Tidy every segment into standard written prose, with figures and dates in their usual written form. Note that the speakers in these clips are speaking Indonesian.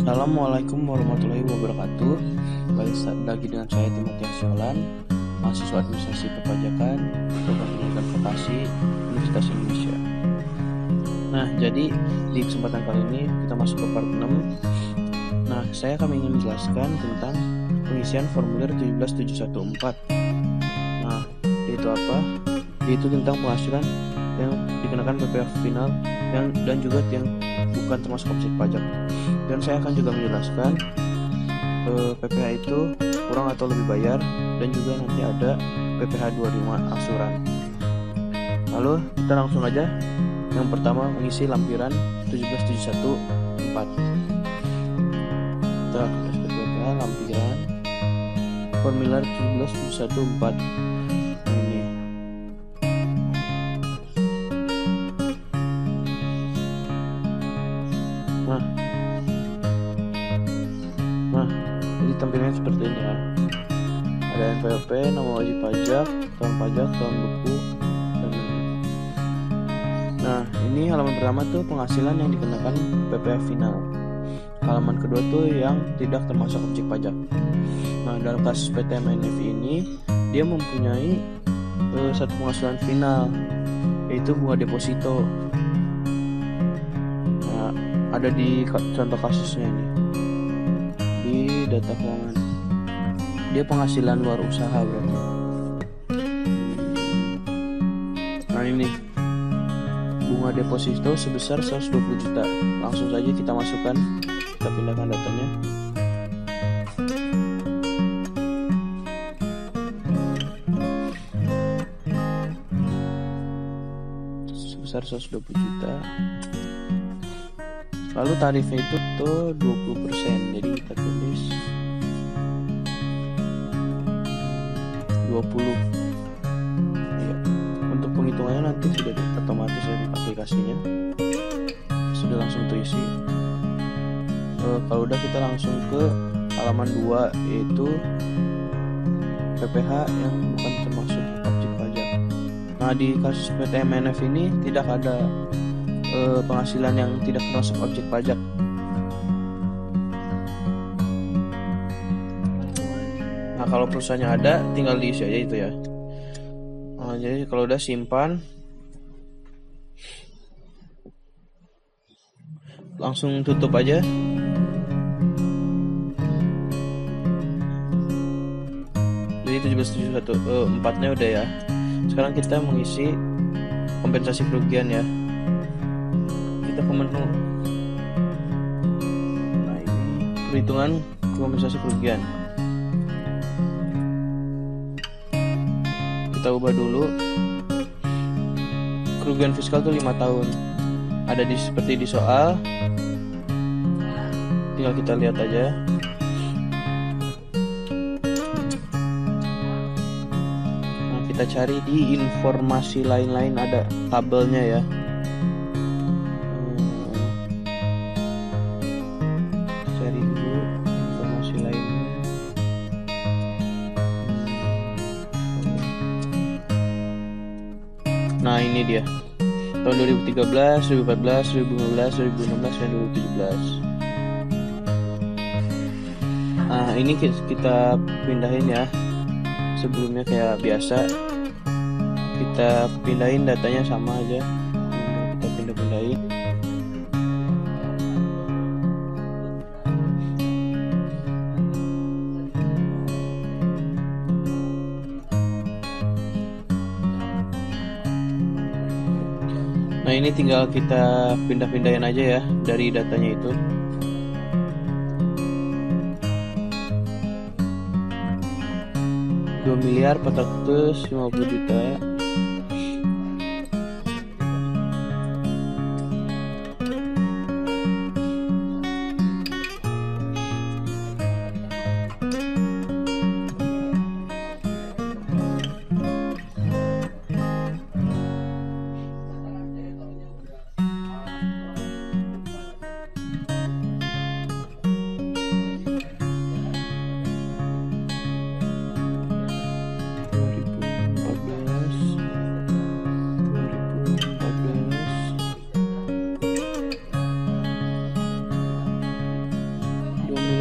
Assalamualaikum warahmatullahi wabarakatuh. Balik lagi dengan saya Timotius Yolan, mahasiswa administrasi perpajakan, program pendidikan vokasi Universitas Indonesia. Nah, jadi di kesempatan kali ini kita masuk ke part 6. Nah, saya akan ingin menjelaskan tentang pengisian formulir 17714. Nah, itu apa? Itu tentang penghasilan yang dikenakan PPh final dan juga yang bukan termasuk objek pajak. Dan saya akan juga menjelaskan PPh itu kurang atau lebih bayar, dan juga nanti ada PPh 25 angsuran. Lalu kita langsung aja. Yang pertama, mengisi lampiran 17714. Kita akses ke PPh lampiran formulir 17714. Ini. Nah, jadi tampilannya seperti ini ya. Ada NPWP, nama wajib pajak, tahun buku, dan nah, ini halaman pertama tuh penghasilan yang dikenakan PPh final. Halaman kedua tuh yang tidak termasuk objek pajak. Nah, dalam kasus PTMNF ini dia mempunyai satu penghasilan final, yaitu bunga deposito. Nah, ada di contoh kasusnya ini di data keuangan. Dia penghasilan luar usaha berarti. Nah, ini bunga deposito sebesar 120 juta. Langsung saja kita masukkan, kita pindahkan datanya. Sebesar 120 juta. Lalu tarifnya itu tuh 20%. Jadi kita tulis 20. Ya. Untuk penghitungannya nanti sudah otomatis dari aplikasinya. Sudah langsung terisi. Kalau udah, kita langsung ke halaman 2, yaitu PPh yang bukan termasuk objek pajak. Nah, di kasus PTMNF ini tidak ada penghasilan yang tidak termasuk objek pajak. Nah, kalau perusahaannya ada, tinggal diisi aja itu ya. Nah, jadi kalau udah simpan, langsung tutup aja. Jadi 17714-nya udah ya. Sekarang kita mengisi kompensasi kerugian ya. Kita ke menu. Nah, ini perhitungan kompensasi kerugian. Kita ubah dulu. Kerugian fiskal tuh 5 tahun. Ada seperti di soal. Tinggal kita lihat aja. Nah, kita cari di informasi lain-lain, ada tabelnya ya. Cari dulu informasi lainnya. Nah, ini dia. Tahun 2013, 2014, 2015, 2016, dan 2017. Nah, ini kita pindahin ya. Sebelumnya kayak biasa, kita pindahin datanya sama aja. Kita pindahin. Nah, ini tinggal kita pindahin aja ya dari datanya itu. Rp2.450.000.000.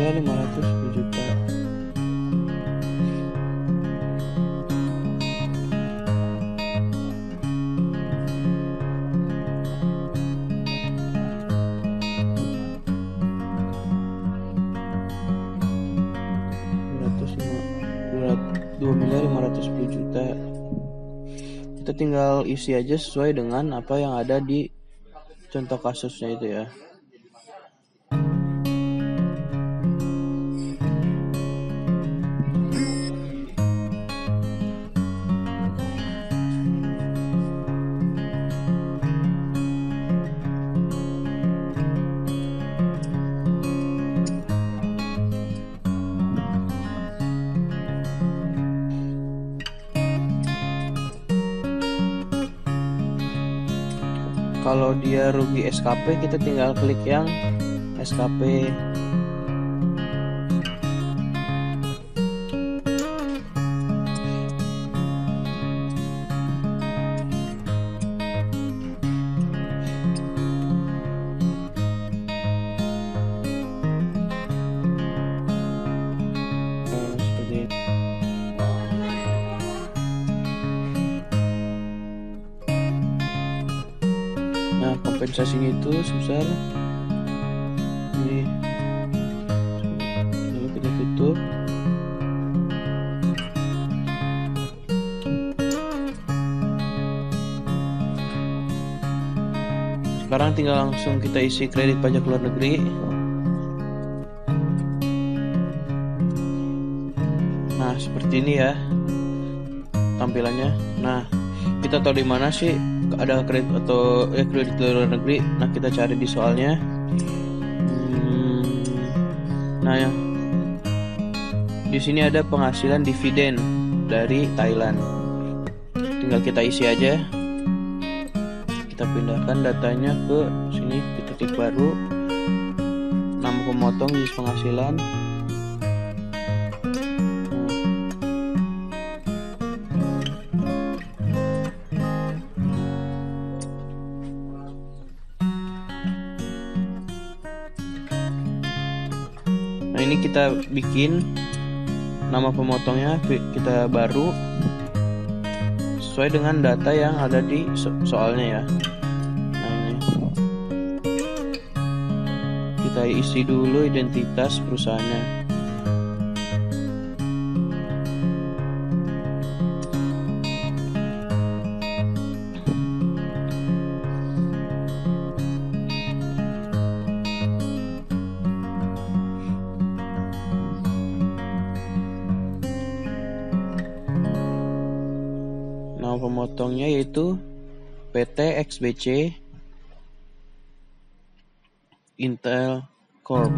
miliar 510 juta. Rp2.510 juta. Kita tinggal isi aja sesuai dengan apa yang ada di contoh kasusnya itu ya. Kalau dia rugi SKP, kita tinggal klik yang SKP. Seperti ini. Nah, kompensasinya itu sebesar ini. Lalu kita tutup. Sekarang tinggal langsung kita isi kredit pajak luar negeri. Nah, seperti ini ya tampilannya. Nah, kita tahu di mana sih ada kredit atau kredit luar negeri. Nah, kita cari di soalnya. Nah, ya, di sini ada penghasilan dividen dari Thailand. Tinggal kita isi aja. Kita pindahkan datanya ke sini. Kita klik baru. Nama pemotong jenis penghasilan. Nah, ini kita bikin nama pemotongnya, kita baru sesuai dengan data yang ada di soalnya ya. Nah, ini kita isi dulu identitas perusahaannya. Nama pemotongnya yaitu PT XBC Intel Corp.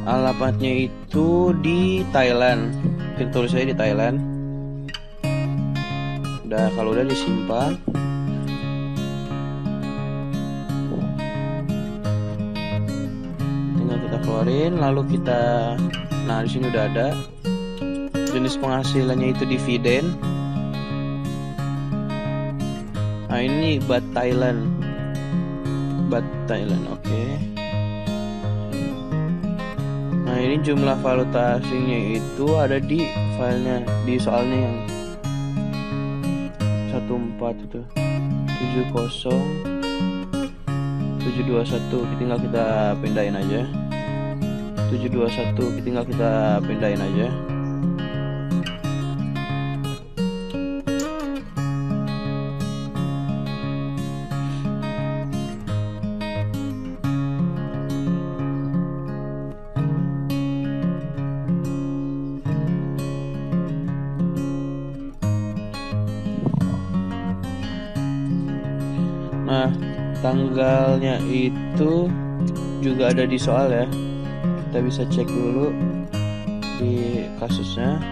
Alamatnya itu di Thailand. Kita tulis aja di Thailand. Udah, kalau udah disimpan. Tinggal kita keluarin, lalu kita, nah di sini udah ada. Jenis penghasilannya itu dividen. Nah, ini baht Thailand. Baht Thailand, oke. Nah, ini jumlah valuta asingnya itu ada di filenya, di soalnya yang 14 itu 70721, tinggal kita pindahin aja. 721 tinggal kita pindahin aja. Nah, tanggalnya itu juga ada di soal ya. Kita bisa cek dulu di kasusnya.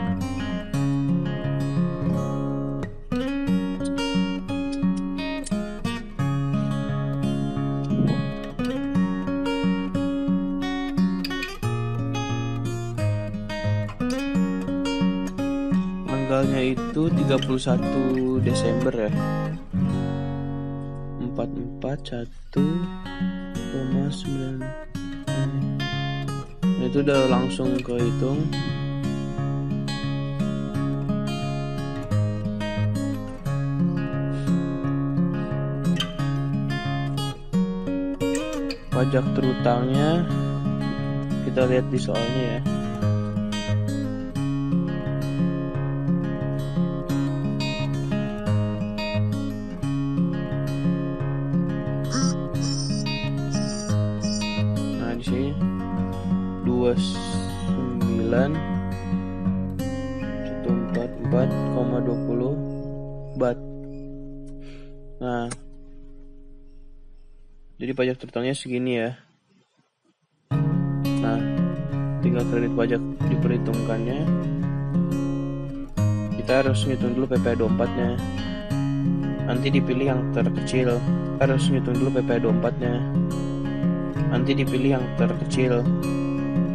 tanggalnya itu 31 Desember ya. 441,9. Nah, itu udah langsung kehitung. Pajak terutangnya kita lihat di soalnya ya. Nah, di sini 29.144,20 bat. Nah, jadi pajak terutangnya segini ya. Nah, tinggal kredit pajak diperhitungkannya. Kita harus ngitung dulu PPh 24-nya. Nanti dipilih yang terkecil. Harus ngitung dulu PPh 24-nya. Nanti dipilih yang terkecil.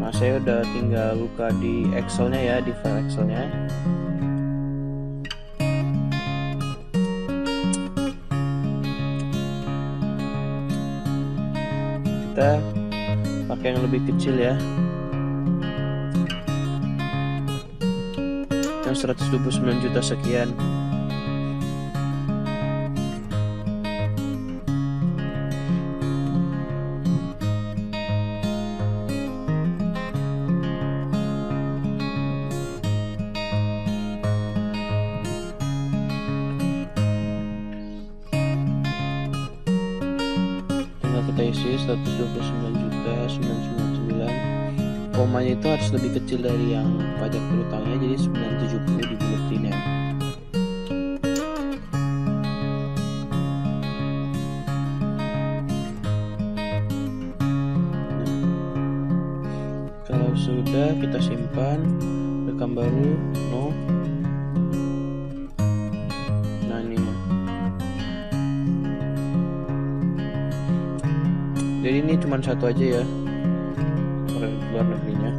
Nah, saya udah tinggal buka di Excel-nya ya, di file Excel-nya. Kita pakai yang lebih kecil ya, yang 129 juta sekian. Kita isi 129.999. Komanya itu harus lebih kecil dari yang pajak terutangnya, jadi 970 dibuletin ya. Kalau sudah, kita simpan, rekam baru, no. Nah, ini ya. Jadi ini cuma satu aja ya, luar negerinya.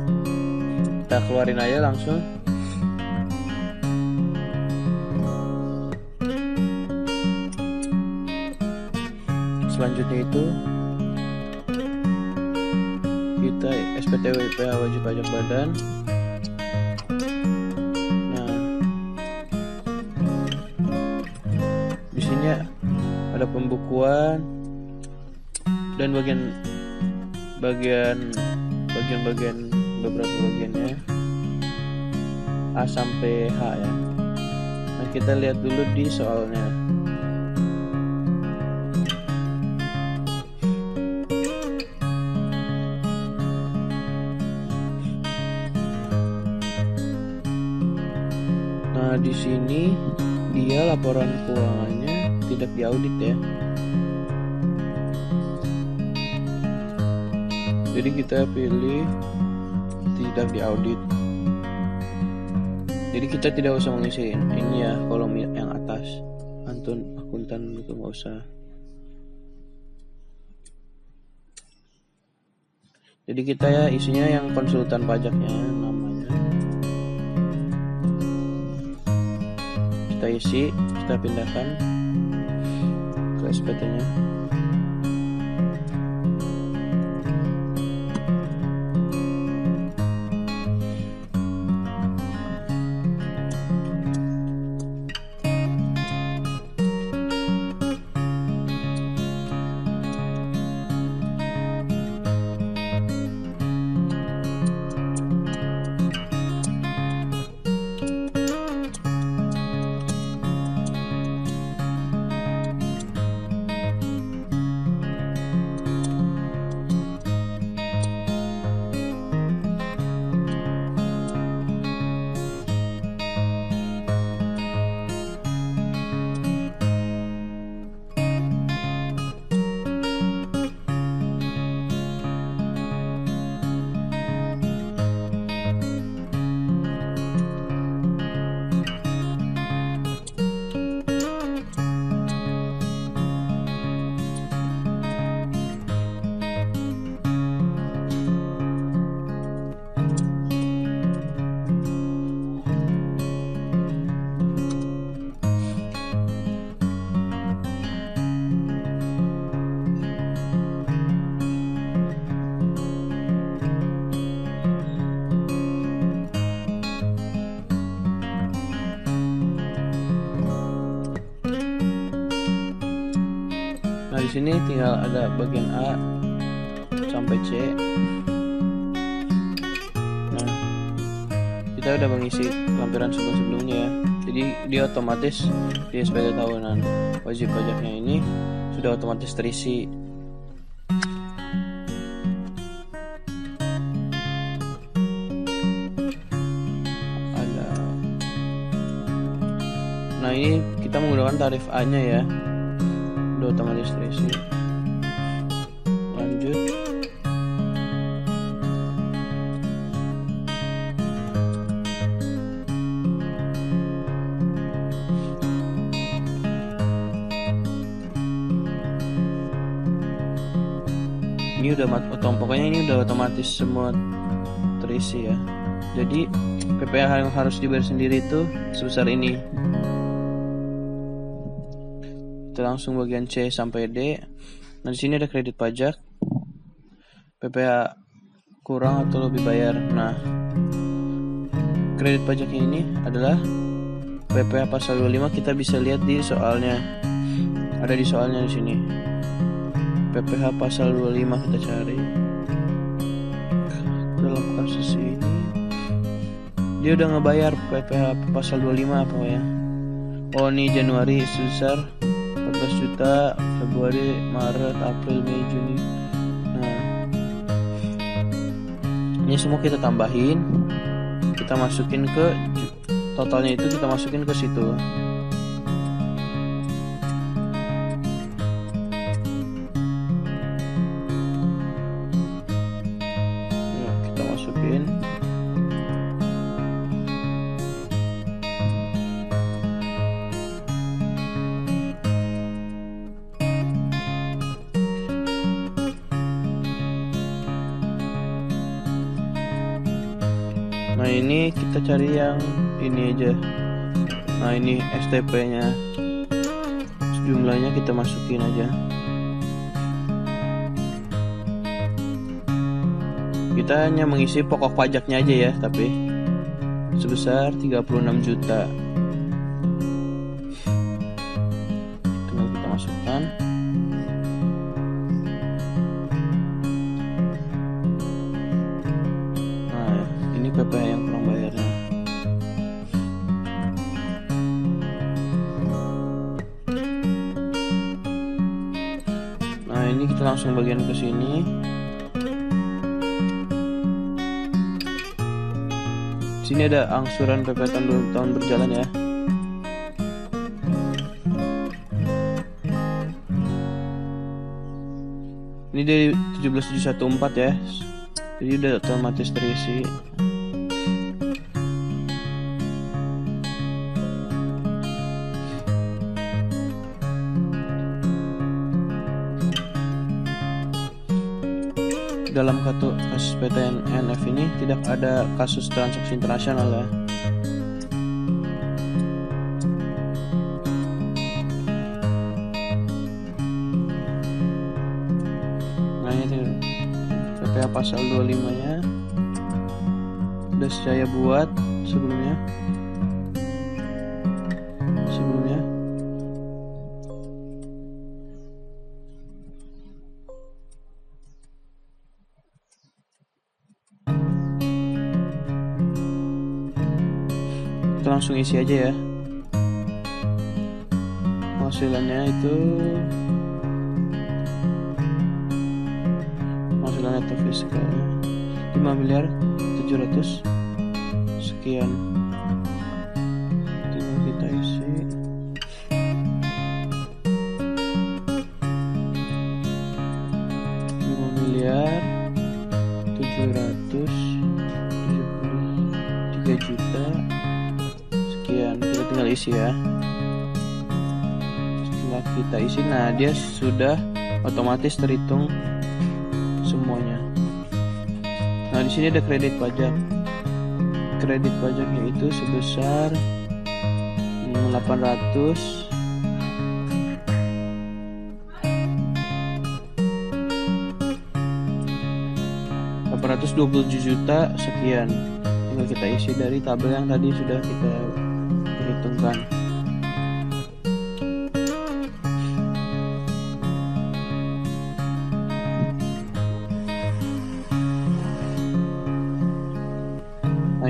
Kita keluarin aja langsung. Selanjutnya itu kita SPT WPH wajib pajak badan. Nah, di sini ada pembukuan dan bagian beberapa bagiannya A sampai H ya. Nah, kita lihat dulu di soalnya. Nah, di sini dia laporan keuangannya tidak diaudit ya. Jadi kita pilih tidak diaudit. Jadi kita tidak usah mengisi ini ya, kolom yang atas. Akuntan itu nggak usah. Jadi kita ya isinya yang konsultan pajaknya namanya. Kita isi, kita pindahkan ke SPT-nya. sini tinggal ada bagian A sampai C. Nah, kita udah mengisi lampiran sebelumnya ya. Jadi dia otomatis di SPT tahunan wajib pajaknya ini sudah otomatis terisi. Nah, ini kita menggunakan tarif A-nya ya, udah otomatis terisi. Lanjut. Ini udah pokoknya ini udah otomatis semua terisi ya. Jadi PPh yang harus dibayar sendiri itu sebesar ini. Kita langsung bagian C sampai D. Nah, di sini ada kredit pajak, PPh kurang atau lebih bayar. Nah, kredit pajaknya ini adalah PPh pasal 25. Kita bisa lihat di soalnya, ada di soalnya di sini. PPh pasal 25 kita cari. Dalam kasus ini dia udah ngebayar PPh pasal 25 apa ya? Oh, ini Januari sebesar 14 juta, Februari, Maret, April, Mei, Juni. Nah, ini semua kita tambahin, kita masukin ke totalnya itu, kita masukin ke situ. Nah, kita masukin. Nah, ini kita cari yang ini aja. Nah, ini STP nya, jumlahnya kita masukin aja. Kita hanya mengisi pokok pajaknya aja ya, tapi sebesar 36 juta. Tinggal kita masukkan. PPh yang kurang bayarnya. Nah, ini kita langsung bagian ke sini. Sini ada angsuran PPh tahun berjalan ya. Ini dari 17.714 ya. Jadi udah otomatis terisi. Dalam kasus PTNF ini tidak ada kasus transaksi internasional ya. Nah, ini PPh pasal 25 nya udah saya buat sebelumnya. Kita langsung isi aja ya. Penghasilannya itu penghasilan neto fiskal 5.700.000.000 sekian. Tinggal kita isi. Rp5.773.000.000 sekian. Kita tinggal isi ya. Setelah kita isi, nah dia sudah otomatis terhitung semuanya. Nah, di sini ada kredit pajak. Kredit pajaknya itu sebesar 827 juta sekian. Tinggal kita isi dari tabel yang tadi sudah kita perhitungkan.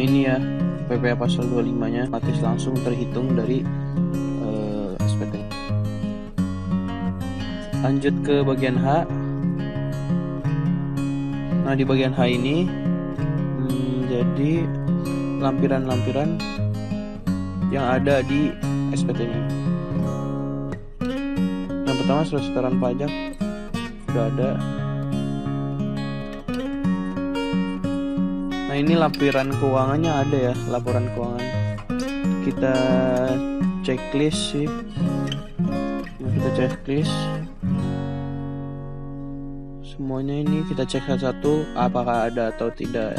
Nah ini ya PPh pasal 25-nya otomatis langsung terhitung dari SPT. Lanjut ke bagian H. Nah di bagian H ini jadi lampiran-lampiran yang ada di SPT ini. Yang pertama surat setoran pajak sudah ada. Nah ini lampiran keuangannya ada ya, laporan keuangan. Kita checklist sih. Nah, kita checklist semuanya ini, kita cek satu-satu apakah ada atau tidak.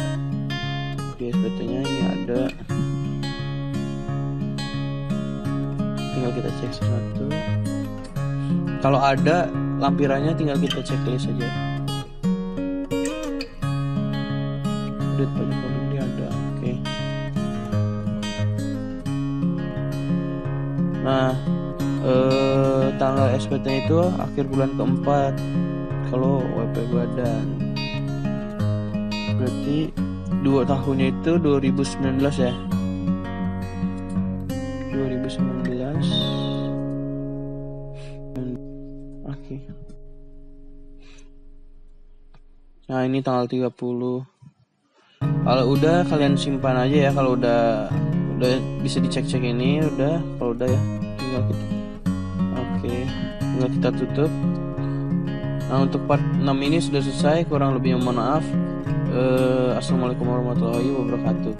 Di SPT-nya ini ada. Tinggal kita cek satu. Kalau ada lampirannya tinggal kita checklist saja. Duit pajak ini ada, oke. Nah, tanggal SPT itu akhir bulan keempat kalau WP badan. Berarti 2 tahunnya itu 2019 ya. 2019. Oke. Nah, ini tanggal 30. Kalau udah kalian simpan aja ya, kalau udah bisa dicek-cek ini udah, kalau udah ya tinggal kita tinggal kita tutup. Nah untuk part 6 ini sudah selesai, kurang lebihnya mohon maaf. Assalamualaikum warahmatullahi wabarakatuh.